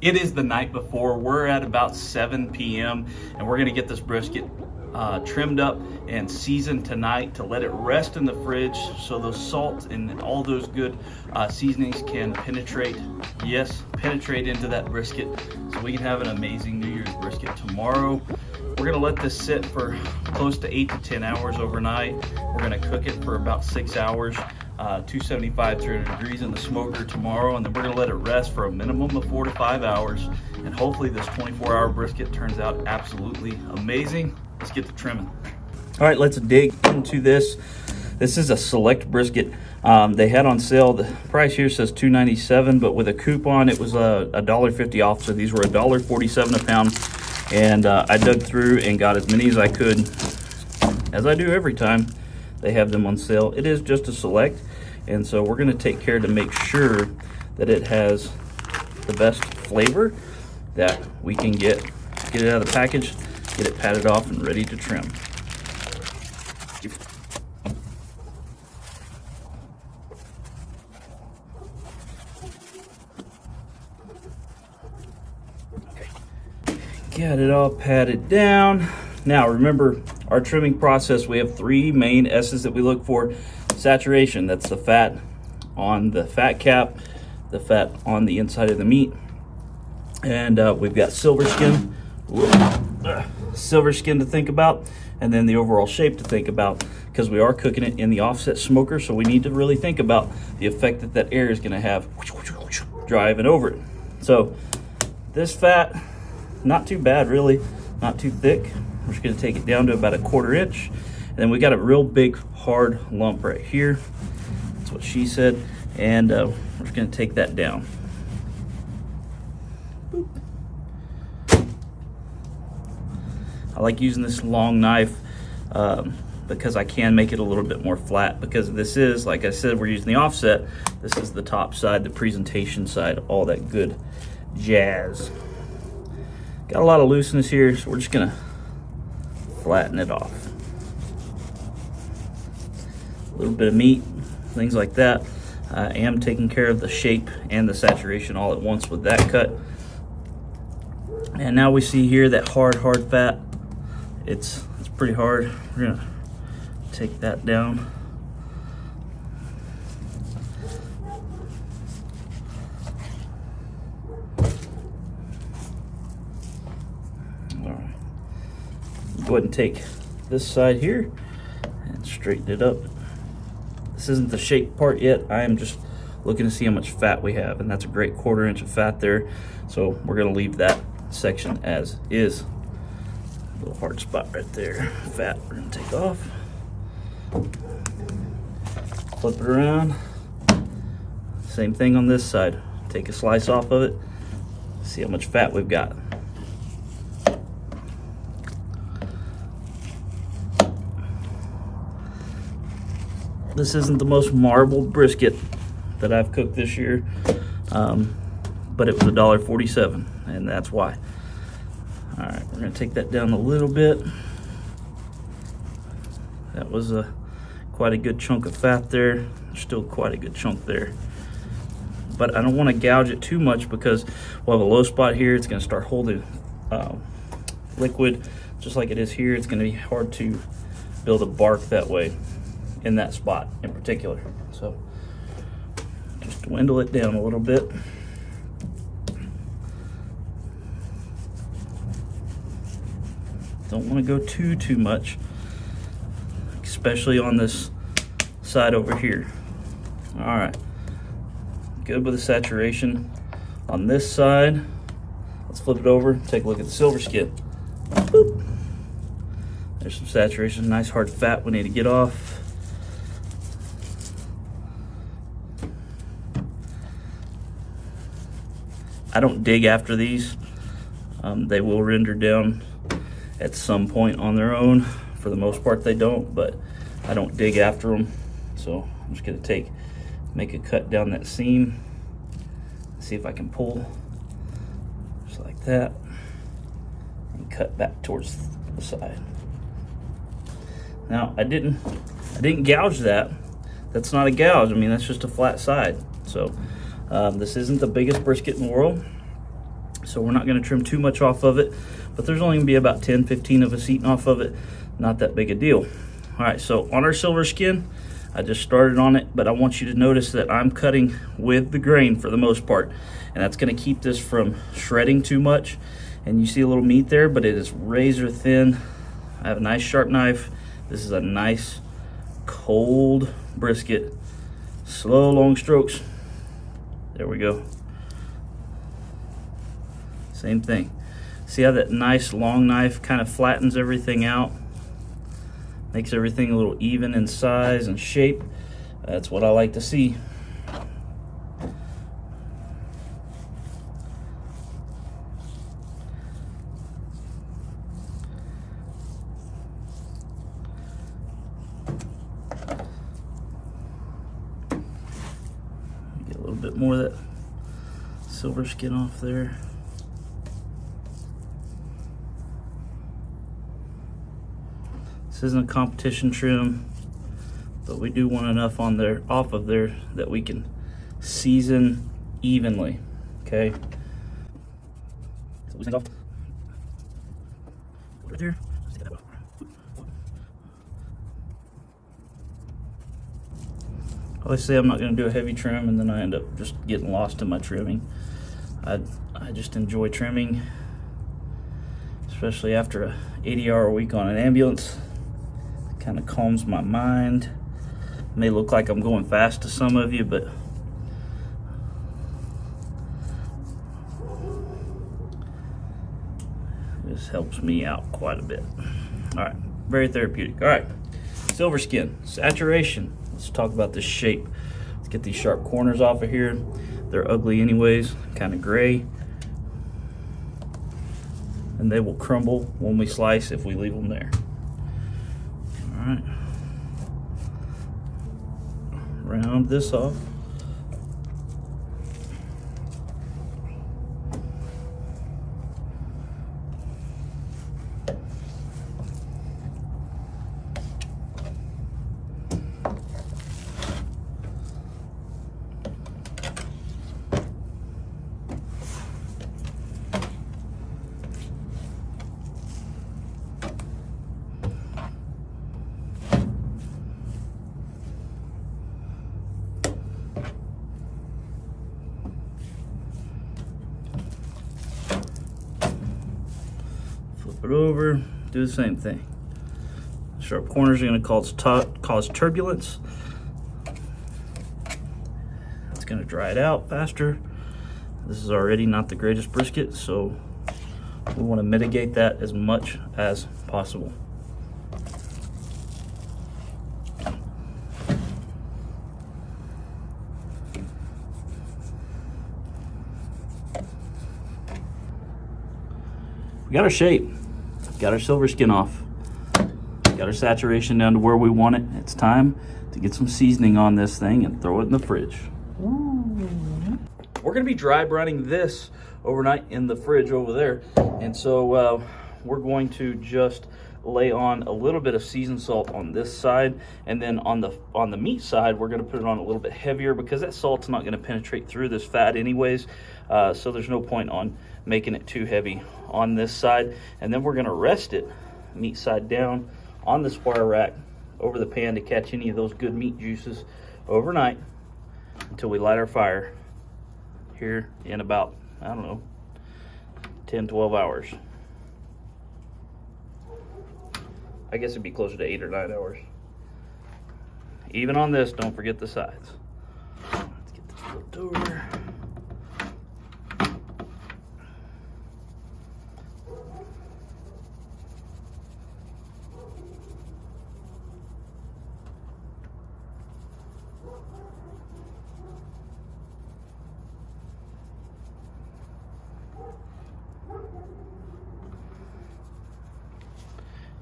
It is the night before. We're at about 7 p.m. and we're gonna get this brisket trimmed up and seasoned tonight to let it rest in the fridge so those salt and all those good seasonings can penetrate into that brisket so we can have an amazing New Year's brisket tomorrow. We're gonna let this sit for close to 8 to 10 hours overnight. We're gonna cook it for about 6 hours, 275, 300 degrees in the smoker tomorrow, and then we're gonna let it rest for a minimum of 4 to 5 hours. And hopefully this 24-hour brisket turns out absolutely amazing. Let's get to trimming. All right, let's dig into this. This is a select brisket. They had on sale, the price here says $2.97, but with a coupon it was $1.50 off, so these were $1.47 a pound. And I dug through and got as many as I could, as I do every time they have them on sale. It is just a select, and so we're gonna take care to make sure that it has the best flavor that we can get it out of the package, get it patted off and ready to trim. Got it all patted down. Now remember our trimming process, we have 3 main S's that we look for. Saturation, that's the fat on the fat cap, the fat on the inside of the meat. And we've got silver skin to think about, and then the overall shape to think about, because we are cooking it in the offset smoker, so we need to really think about the effect that that air is going to have driving over it. So this fat, not too bad really, not too thick. We're just going to take it down to about 1/4 inch, and then we got a real big hard lump right here. That's what she said, and we're just going to take that down. Boop. I like using this long knife because I can make it a little bit more flat, because this is, like I said, we're using the offset. This is the top side, the presentation side, all that good jazz. Got a lot of looseness here, so we're just gonna flatten it off. A little bit of meat, things like that. I am taking care of the shape and the saturation all at once with that cut. And now we see here that hard fat. It's pretty hard. We're gonna take that down. All right. Go ahead and take this side here and straighten it up. This isn't the shape part yet. I am just looking to see how much fat we have, and that's a great 1/4 inch of fat there. So we're gonna leave that section as is. Little hard spot right there. Fat we're gonna take off. Flip it around. Same thing on this side. Take a slice off of it. See how much fat we've got. This isn't the most marbled brisket that I've cooked this year, but it was $1.47, and that's why. All right, we're gonna take that down a little bit. That was quite a good chunk of fat there. Still quite a good chunk there. But I don't wanna gouge it too much, because we'll have a low spot here. It's gonna start holding liquid, just like it is here. It's gonna be hard to build a bark that way, in that spot in particular. So just dwindle it down a little bit. Don't want to go too much, especially on this side over here. All right, good with the saturation on this side. Let's flip it over, take a look at the silver skin. Boop. There's some saturation, nice hard fat we need to get off. I don't dig after these. They will render down at some point on their own. For the most part they don't, but I don't dig after them. So I'm just gonna make a cut down that seam. See if I can pull, just like that, and cut back towards the side. Now I didn't gouge that. That's not a gouge, I mean that's just a flat side. So this isn't the biggest brisket in the world. So we're not gonna trim too much off of it, but there's only gonna be about 10, 15 of us eating off of it. Not that big a deal. All right, so on our silver skin, I just started on it, but I want you to notice that I'm cutting with the grain for the most part, and that's gonna keep this from shredding too much. And you see a little meat there, but it is razor thin. I have a nice sharp knife. This is a nice cold brisket. Slow, long strokes. There we go. Same thing. See how that nice long knife kind of flattens everything out? Makes everything a little even in size and shape. That's what I like to see. Get a little bit more of that silver skin off there. This isn't a competition trim, but we do want enough on there, off of there, that we can season evenly. Okay. So these things off. Right there. I always say I'm not going to do a heavy trim, and then I end up just getting lost in my trimming. I just enjoy trimming, especially after a 80-hour week on an ambulance. Kind of calms my mind. May look like I'm going fast to some of you, but this helps me out quite a bit. All right, very therapeutic. All right, silver skin, saturation. Let's talk about this shape. Let's get these sharp corners off of here. They're ugly anyways, kind of gray. And they will crumble when we slice if we leave them there. All right, round this off. Flip it over, do the same thing. Sharp corners are going to cause turbulence. It's going to dry it out faster. This is already not the greatest brisket, so we want to mitigate that as much as possible. We got our shape, got our silver skin off, got our saturation down to where we want it. It's time to get some seasoning on this thing and throw it in the fridge. We're gonna be dry brining this overnight in the fridge over there. And so we're going to just lay on a little bit of seasoned salt on this side, and then on the meat side we're going to put it on a little bit heavier because that salt's not going to penetrate through this fat anyways, so there's no point on making it too heavy on this side. And then we're going to rest it meat side down on this wire rack over the pan to catch any of those good meat juices overnight until we light our fire here in about, I don't know, 10-12 hours. I guess it'd be closer to 8 or 9 hours. Even on this, don't forget the sides. Let's get this flipped over.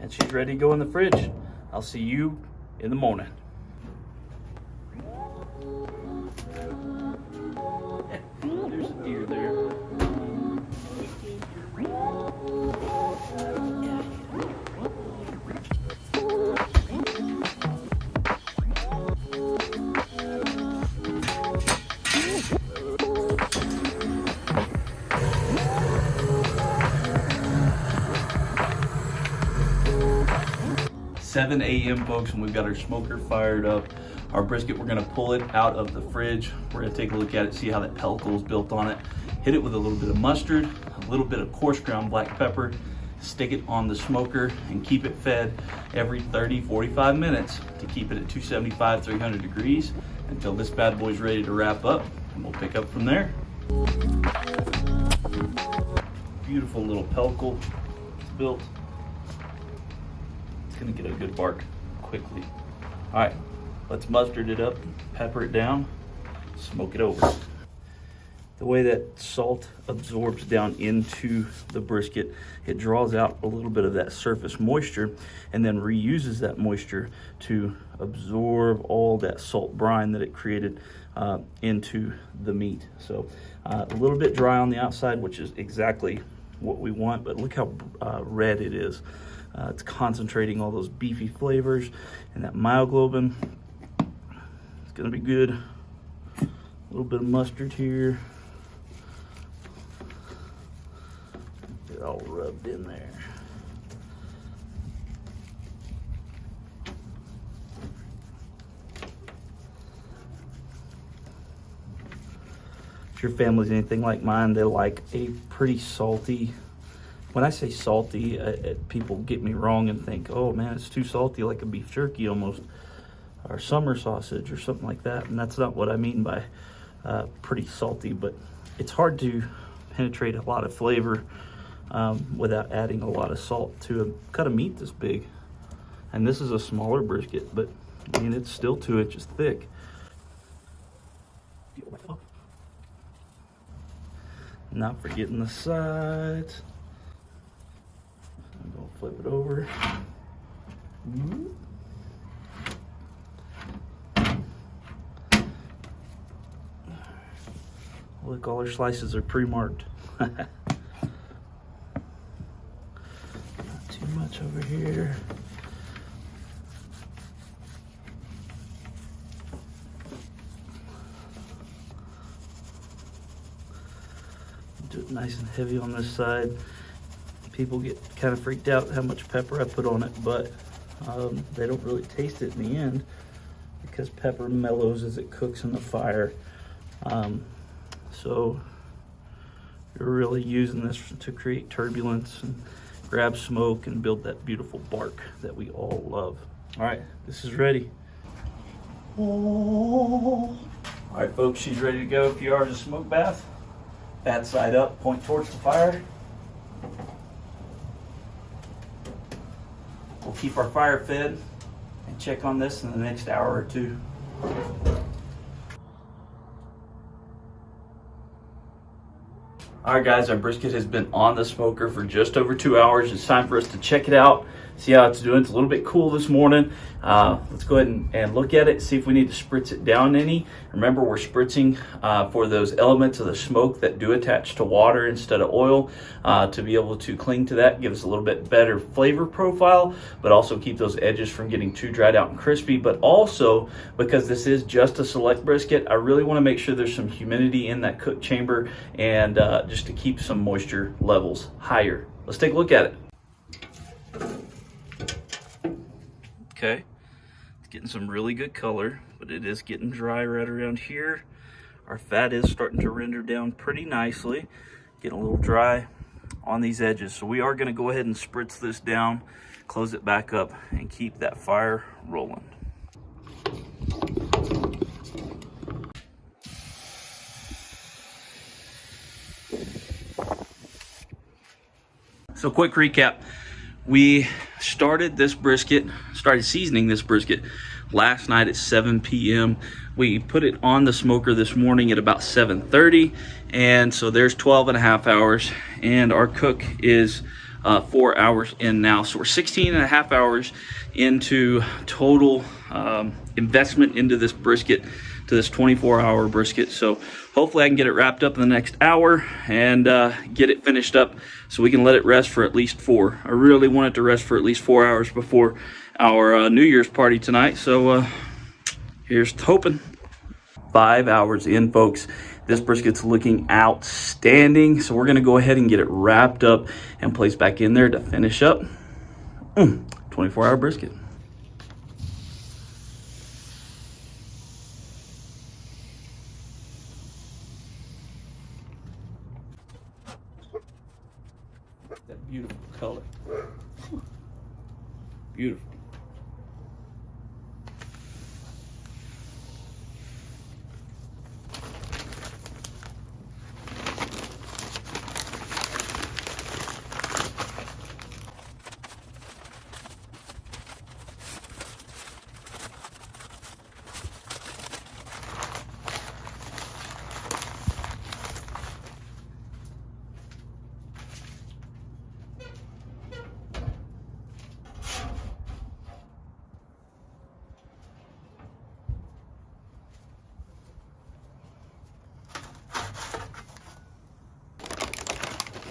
And she's ready to go in the fridge. I'll see you in the morning. There's a deer there. 7 a.m. folks, and we've got our smoker fired up. Our brisket, we're gonna pull it out of the fridge. We're gonna take a look at it, see how that pellicle is built on it. Hit it with a little bit of mustard, a little bit of coarse ground black pepper, stick it on the smoker and keep it fed every 30-45 minutes to keep it at 275, 300 degrees until this bad boy's ready to wrap up, and we'll pick up from there. Beautiful little pellicle built. It's gonna get a good bark quickly. All right, let's mustard it up, pepper it down, smoke it over. The way that salt absorbs down into the brisket, it draws out a little bit of that surface moisture and then reuses that moisture to absorb all that salt brine that it created into the meat. So a little bit dry on the outside, which is exactly what we want, but look how red it is. It's concentrating all those beefy flavors and that myoglobin. It's gonna be good. A little bit of mustard here. Get it all rubbed in there. If your family's anything like mine, they like a pretty salty. When I say salty, people get me wrong and think, oh man, it's too salty, like a beef jerky almost, or summer sausage or something like that. And that's not what I mean by pretty salty, but it's hard to penetrate a lot of flavor without adding a lot of salt to a cut of meat this big. And this is a smaller brisket, but I mean, it's still 2 inches thick. Not forgetting the sides. I'm gonna flip it over. Look, all our slices are pre-marked. Not too much over here. Do it nice and heavy on this side. People get kind of freaked out how much pepper I put on it, but they don't really taste it in the end because pepper mellows as it cooks in the fire. So you're really using this to create turbulence and grab smoke and build that beautiful bark that we all love. All right, this is ready. All right, folks, she's ready to go. A few hours of smoke bath. Fat side up, point towards the fire. We'll keep our fire fed and check on this in the next hour or two. All right, guys, our brisket has been on the smoker for just over 2 hours. It's time for us to check it out, see how it's doing. It's a little bit cool this morning. Let's go ahead and look at it, see if we need to spritz it down any. Remember, we're spritzing for those elements of the smoke that do attach to water instead of oil to be able to cling to that, give us a little bit better flavor profile, but also keep those edges from getting too dried out and crispy. But also, because this is just a select brisket, I really want to make sure there's some humidity in that cook chamber and just to keep some moisture levels higher. Let's take a look at it. Okay, it's getting some really good color, but it is getting dry right around here. Our fat is starting to render down pretty nicely, getting a little dry on these edges. So we are going to go ahead and spritz this down, close it back up, and keep that fire rolling. So quick recap. We started seasoning this brisket last night at 7 p.m. We put it on the smoker this morning at about 7:30, and so there's 12 and a half hours, and our cook is 4 hours in now. So we're 16 and a half hours into total investment into this brisket, to this 24-hour brisket. So hopefully I can get it wrapped up in the next hour and get it finished up so we can let it rest for at least 4. I really want it to rest for at least 4 hours before our New Year's party tonight. So here's hoping. 5 hours in, folks. This brisket's looking outstanding. So we're gonna go ahead and get it wrapped up and placed back in there to finish up. 24-hour brisket. Beautiful color. Beautiful.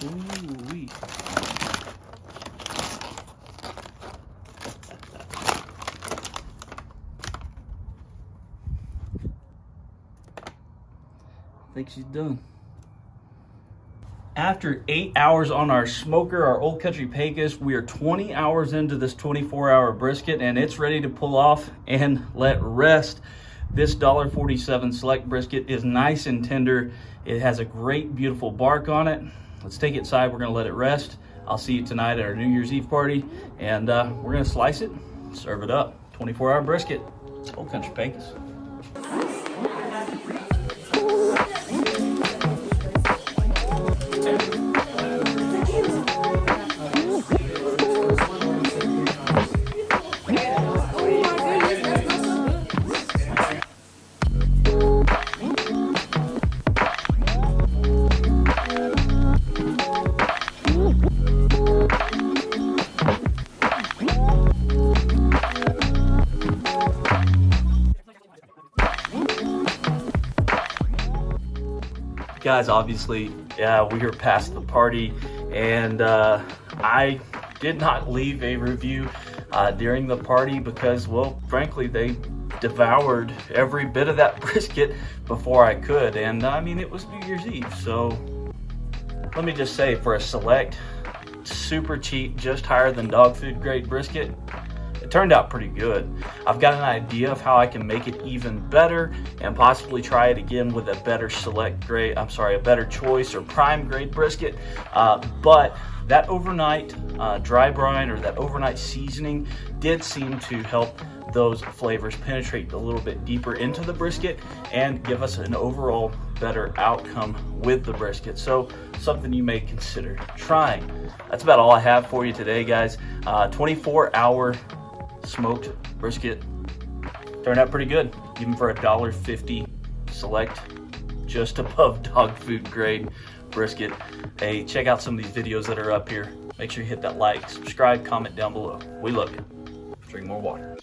Ooh-wee. I think she's done. After 8 hours on our smoker, our Old Country Pecos, we are 20 hours into this 24-hour brisket, and it's ready to pull off and let rest. This $1.47 select brisket is nice and tender. It has a great, beautiful bark on it. Let's take it inside. We're gonna let it rest. I'll see you tonight at our New Year's Eve party, and we're gonna slice it, serve it up. 24-hour brisket, Old Country Pecos. Guys, obviously, yeah, we are past the party, and I did not leave a review during the party because, well, frankly, they devoured every bit of that brisket before I could, and I mean, it was New Year's Eve, so let me just say, for a select, super cheap, just higher than dog food grade brisket, it turned out pretty good. I've got an idea of how I can make it even better and possibly try it again with a better select grade, a better choice or prime grade brisket. But that overnight dry brine or that overnight seasoning did seem to help those flavors penetrate a little bit deeper into the brisket and give us an overall better outcome with the brisket. So something you may consider trying. That's about all I have for you today, guys. 24-hour smoked brisket turned out pretty good, even for $1.50 select, just above dog food grade brisket. Hey, check out some of these videos that are up here. Make sure you hit that like, subscribe, comment down below. We love you. Drink more water.